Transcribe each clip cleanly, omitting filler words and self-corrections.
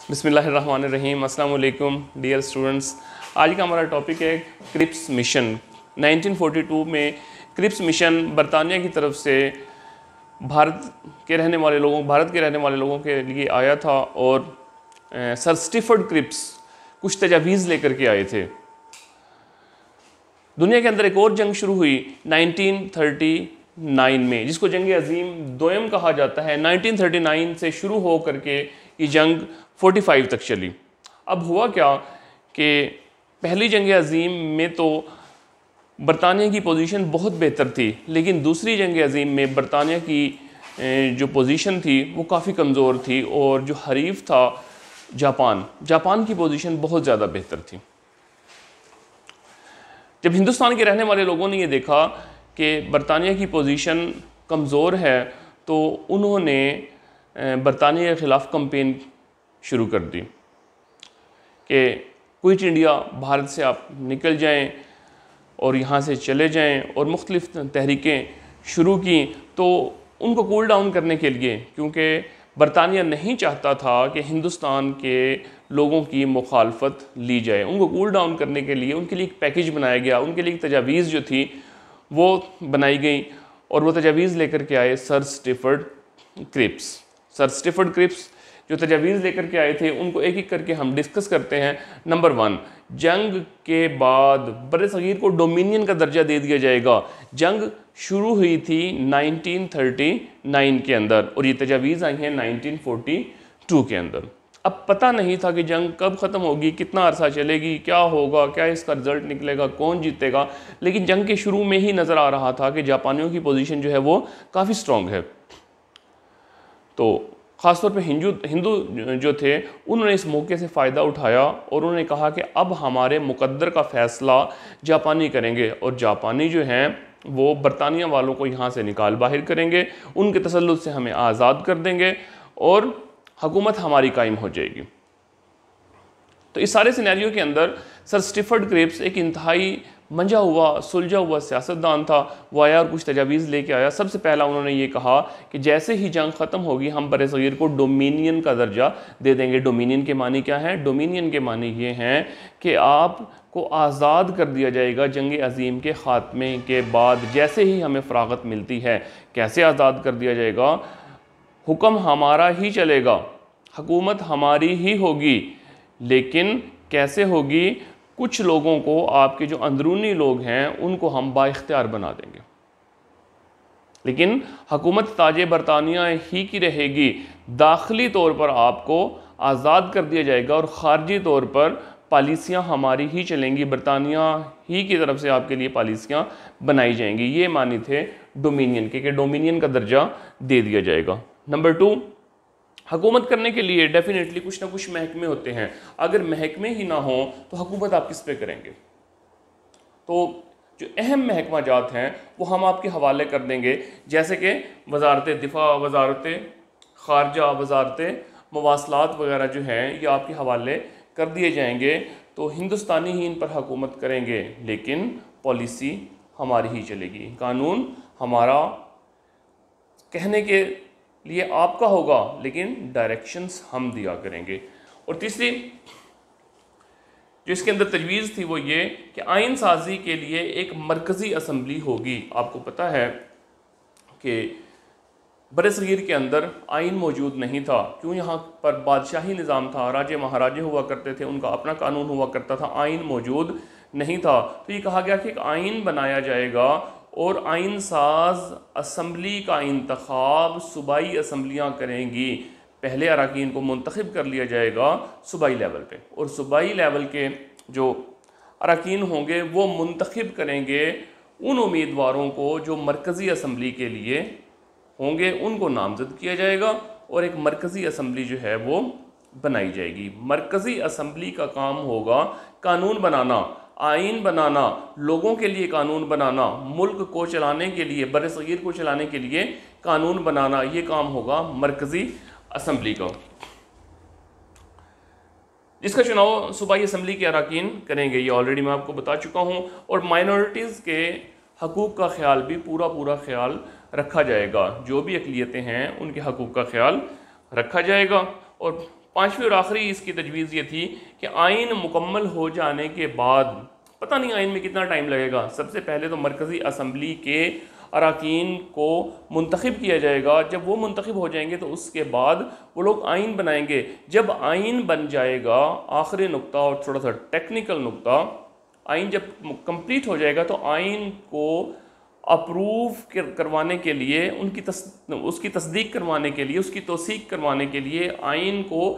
बिस्मिल्लाहिर्रहमानिर्रहीम। अस्सलाम वालेकुम डियर स्टूडेंट्स। आज का हमारा टॉपिक है क्रिप्स मिशन। 1942 में क्रिप्स मिशन बरतानिया की तरफ से भारत के रहने वाले लोगों के लिए आया था और सर स्टीफर्ड क्रिप्स कुछ तजावीज़ लेकर के आए थे। दुनिया के अंदर एक और जंग शुरू हुई 1939 में, जिसको जंग अजीम दोयम कहा जाता है। 1939 से शुरू हो करके ये जंग 45 तक चली। अब हुआ क्या कि पहली जंग अजीम में तो बरतानिया की पोजीशन बहुत बेहतर थी, लेकिन दूसरी जंग अजीम में बरतानिया की जो पोजीशन थी वो काफ़ी कमज़ोर थी और जो हरीफ था जापान की पोजीशन बहुत ज़्यादा बेहतर थी। जब हिंदुस्तान के रहने वाले लोगों ने ये देखा कि बरतानिया की पोजीशन कमज़ोर है तो उन्होंने बरतानिया के ख़िलाफ़ कैंपेन शुरू कर दी कि क्विट इंडिया, भारत से आप निकल जाएं और यहाँ से चले जाएं, और मुख्तलिफ तहरीकें शुरू की। तो उनको कूल डाउन करने के लिए, क्योंकि बरतानिया नहीं चाहता था कि हिंदुस्तान के लोगों की मुखालफत ली जाए, उनको कूल डाउन करने के लिए उनके लिए एक पैकेज बनाया गया, उनके लिए एक तजावीज़ जो थी वो बनाई गई और वो तजावीज़ लेकर के आए sir Stafford Cripps. Sir Stafford Cripps जो तजावीज़ लेकर के आए थे उनको एक एक करके हम डिस्कस करते हैं। नंबर 1, जंग के बाद बरसगीर को डोमिनियन का दर्जा दे दिया जाएगा। जंग शुरू हुई थी 1939 के अंदर और ये तजावीज़ आई हैं 1942 के अंदर। अब पता नहीं था कि जंग कब ख़त्म होगी, कितना अरसा चलेगी, क्या होगा, क्या इसका रिज़ल्ट निकलेगा, कौन जीतेगा, लेकिन जंग के शुरू में ही नज़र आ रहा था कि जापानियों की पोजीशन जो है वो काफ़ी स्ट्रॉन्ग है। तो ख़ासतौर पे हिंदू जो थे उन्होंने इस मौके से फ़ायदा उठाया और उन्होंने कहा कि अब हमारे मुकद्दर का फ़ैसला जापानी करेंगे और जापानी जो हैं वो बरतानिया वालों को यहाँ से निकाल बाहर करेंगे, उनके तसल्लुत से हमें आज़ाद कर देंगे और हुकूमत हमारी कायम हो जाएगी। तो इस सारे सिनेरियो के अंदर सर स्टीफर्ड क्रिप्स एक इंतहाई मंझा हुआ सुलझा हुआ सियासतदान था। वो आया और कुछ तजावीज़ लेके आया। सबसे पहला उन्होंने ये कहा कि जैसे ही जंग ख़त्म होगी हम बरसगीर को डोमिनियन का दर्जा दे देंगे। डोमिनियन के मानी क्या है? डोमिनियन के मानी ये हैं कि आपको आज़ाद कर दिया जाएगा जंग अजीम के ख़ात्मे के बाद, जैसे ही हमें फ़रागत मिलती है। कैसे आज़ाद कर दिया जाएगा? हुक्म हमारा ही चलेगा, हुकूमत हमारी ही होगी, लेकिन कैसे होगी? कुछ लोगों को, आपके जो अंदरूनी लोग हैं उनको हम बाइख्तियार बना देंगे, लेकिन हुकूमत ताजे बरतानिया ही की रहेगी। दाखिली तौर पर आपको आज़ाद कर दिया जाएगा और ख़ारजी तौर पर पॉलिसियाँ हमारी ही चलेंगी, बरतानिया ही की तरफ से आपके लिए पॉलिसियाँ बनाई जाएंगी। ये मानी थे डोमिनियन के, कि डोमिनियन का दर्जा दे दिया जाएगा। नंबर 2, हुकूमत करने के लिए डेफिनेटली कुछ ना कुछ महकमे होते हैं। अगर महकमे ही ना हो तो हुकूमत आप किस पे करेंगे? तो जो अहम महकमा जात हैं वो हम आपके हवाले कर देंगे, जैसे कि वजारत दिफा, वजारत खारजा, वजारत मवासलात वगैरह जो हैं ये आपके हवाले कर दिए जाएंगे। तो हिंदुस्तानी ही इन पर हुकूमत करेंगे, लेकिन पॉलिसी हमारी ही चलेगी, कानून हमारा कहने के लिए आपका होगा, लेकिन डायरेक्शंस हम दिया करेंगे। और तीसरी जो इसके अंदर तजवीज़ थी वो ये कि आइन साजी के लिए एक मरकज़ी असम्बली होगी। आपको पता है कि बरसगीर के अंदर आइन मौजूद नहीं था, क्यों? यहाँ पर बादशाही निज़ाम था, राजे महाराजे हुआ करते थे, उनका अपना कानून हुआ करता था, आइन मौजूद नहीं था। तो ये कहा गया कि एक आइन बनाया जाएगा और आइन साज असम्बली का इंतखाब सूबाई असम्बलियाँ करेंगी। पहले अरकान को मुंतखब कर लिया जाएगा सूबाई लेवल पे, और सूबाई लेवल के जो अरकान होंगे वो मुंतखब करेंगे उन उम्मीदवारों को जो मरकज़ी असम्बली के लिए होंगे, उनको नामज़द किया जाएगा और एक मरकज़ी असम्बली जो है वो बनाई जाएगी। मरकज़ी असम्बली का काम होगा कानून बनाना, आइन बनाना, लोगों के लिए कानून बनाना, मुल्क को चलाने के लिए, बरसगीर को चलाने के लिए कानून बनाना, ये काम होगा मरकज़ी असम्बली का, जिसका चुनाव सूबाई असम्बली के अरकान करेंगे। ये ऑलरेडी मैं आपको बता चुका हूँ। और माइनॉरिटीज़ के हकूक़ का ख्याल भी पूरा ख्याल रखा जाएगा, जो भी अक़लियतें हैं उनके हकूक़ का ख्याल रखा जाएगा। और पाँचवीं और आखिरी इसकी तजवीज़ ये थी कि आइन मुकम्मल हो जाने के बाद, पता नहीं आइन में कितना टाइम लगेगा, सबसे पहले तो मरकज़ी असम्बली के अरकान को मुंतखब किया जाएगा। जब वो मुंतखब हो जाएंगे तो उसके बाद वो लोग आइन बनाएंगे। जब आइन बन जाएगा, आखिरी नुक्ता और थोड़ा सा टेक्निकल नुक्ता, आइन जब कंप्लीट हो जाएगा तो आइन को अप्रूव करवाने के लिए, उसकी तस्दीक करवाने के लिए, उसकी तौसीक करवाने के लिए आइन को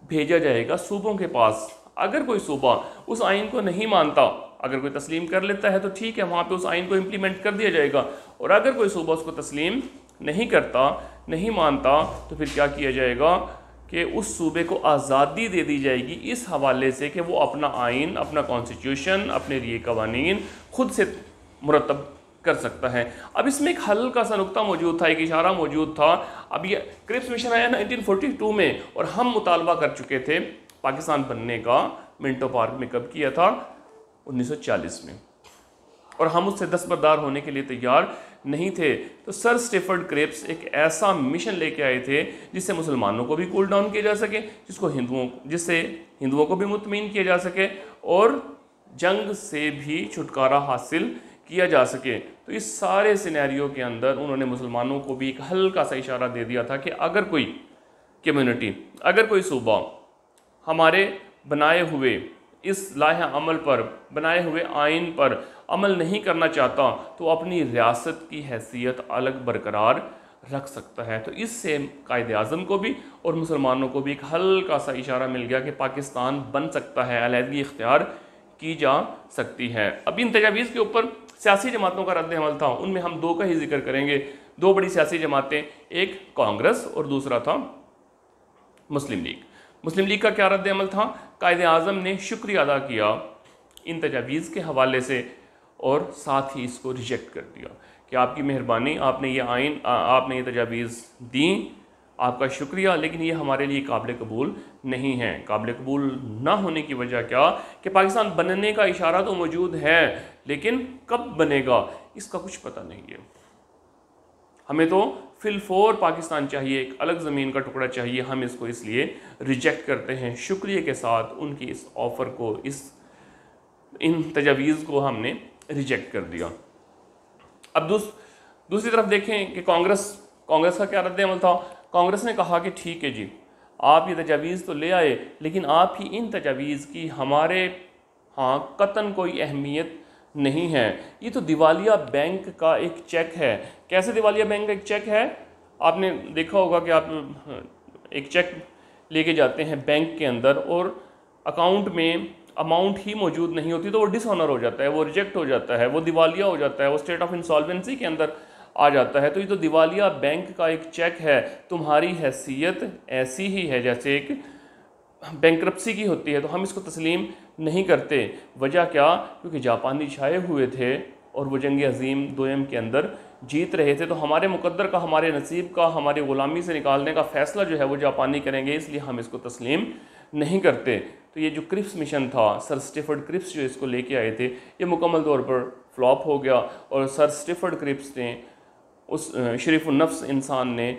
भेजा जाएगा सूबों के पास। अगर कोई सूबा उस आइन को नहीं मानता, अगर कोई तस्लीम कर लेता है तो ठीक है, वहाँ पे उस आइन को इम्प्लीमेंट कर दिया जाएगा। और अगर कोई सूबा उसको तस्लीम नहीं करता, नहीं मानता, तो फिर क्या किया जाएगा कि उस सूबे को आज़ादी दे दी जाएगी इस हवाले से कि वो अपना आइन, अपना कॉन्स्टिट्यूशन, अपने लिए कवानीन खुद से मुरतब कर सकता है। अब इसमें एक हल्का सा नुक्ता मौजूद था, एक इशारा मौजूद था। अब ये क्रिप्स मिशन आया 1942 में और हम मुतालबा कर चुके थे पाकिस्तान बनने का। मिंटो पार्क में कब किया था? 1940 में। और हम उससे दस्तबरदार होने के लिए तैयार नहीं थे। तो सर स्टेफर्ड क्रिप्स एक ऐसा मिशन लेके आए थे जिससे मुसलमानों को भी कूल डाउन किया जा सके, जिससे हिंदुओं को भी मुतमईन किया जा सके और जंग से भी छुटकारा हासिल किया जा सके। तो इस सारे सिनेरियो के अंदर उन्होंने मुसलमानों को भी एक हल्का सा इशारा दे दिया था कि अगर कोई कम्युनिटी, अगर कोई सूबा हमारे बनाए हुए इस लाहे अमल पर, बनाए हुए आइन पर अमल नहीं करना चाहता तो अपनी रियासत की हैसियत अलग बरकरार रख सकता है। तो इससे कायदे आज़म को भी और मुसलमानों को भी एक हल्का सा इशारा मिल गया कि पाकिस्तान बन सकता है, अलहदगी इख्तियार की जा सकती है। अब इन तजावीज़ के ऊपर सियासी जमातों का रद्द अमल था, उनमें हम दो का ही जिक्र करेंगे। दो बड़ी सियासी जमातें, एक कांग्रेस और दूसरा था मुस्लिम लीग। मुस्लिम लीग का क्या रद्द अमल था? कायदे आज़म ने शुक्रिया अदा किया इन तजावीज़ के हवाले से और साथ ही इसको रिजेक्ट कर दिया कि आपकी मेहरबानी, आपने ये आइन, आपने ये तजावीज़ दी, आपका शुक्रिया, लेकिन ये हमारे लिए काबिल कबूल नहीं है। काबिल कबूल ना होने की वजह क्या कि पाकिस्तान बनने का इशारा तो मौजूद है, लेकिन कब बनेगा इसका कुछ पता नहीं है। हमें तो फिलफोर पाकिस्तान चाहिए, एक अलग ज़मीन का टुकड़ा चाहिए। हम इसको इसलिए रिजेक्ट करते हैं। शुक्रिया के साथ उनकी इस ऑफ़र को, इन तजावीज़ को हमने रिजेक्ट कर दिया। अब दूसरी तरफ देखें कि कांग्रेस का क्या रद्द अमल था। कांग्रेस ने कहा कि ठीक है जी, आप ये तजावीज़ तो ले आए, लेकिन आप ही इन तजावीज़ की हमारे यहाँ कतन कोई अहमियत नहीं है। ये तो दिवालिया बैंक का एक चेक है। कैसे दिवालिया बैंक का एक चेक है? आपने देखा होगा कि आप एक चेक लेके जाते हैं बैंक के अंदर और अकाउंट में अमाउंट ही मौजूद नहीं होती, तो वो डिसऑनर हो जाता है, वो रिजेक्ट हो जाता है, वो दिवालिया हो जाता है, वो स्टेट ऑफ इंसॉल्वेंसी के अंदर आ जाता है। तो ये तो दिवालिया बैंक का एक चेक है। तुम्हारी हैसियत ऐसी ही है जैसे एक बैंक्रप्सी की होती है, तो हम इसको तस्लीम नहीं करते। वजह क्या? क्योंकि जापानी छाए हुए थे और वो जंग अजीम दोयम के अंदर जीत रहे थे। तो हमारे मुकद्दर का, हमारे नसीब का, हमारी ग़ुलामी से निकालने का फ़ैसला जो है वो जापानी करेंगे, इसलिए हम इसको तस्लीम नहीं करते। तो ये जो क्रिप्स मिशन था, सर स्टेफर्ड क्रिप्स जो इसको लेके आए थे, ये मुकम्मल तौर पर फ्लॉप हो गया। और सर स्टेफर्ड क्रिप्स ने, उस शरीफुन्नफ्स इंसान ने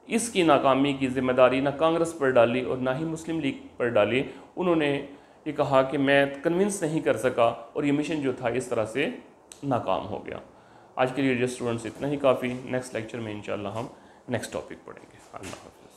इसकी नाकामी की जिम्मेदारी ना कांग्रेस पर डाली और ना ही मुस्लिम लीग पर डाली। उन्होंने ये कहा कि मैं कन्विंस नहीं कर सका और ये मिशन जो था इस तरह से नाकाम हो गया। आज के लिए जो स्टूडेंट्स इतना ही काफ़ी। नेक्स्ट लेक्चर में इंशाल्लाह हम नेक्स्ट टॉपिक पढ़ेंगे। अल्लाह हाफ़िज़।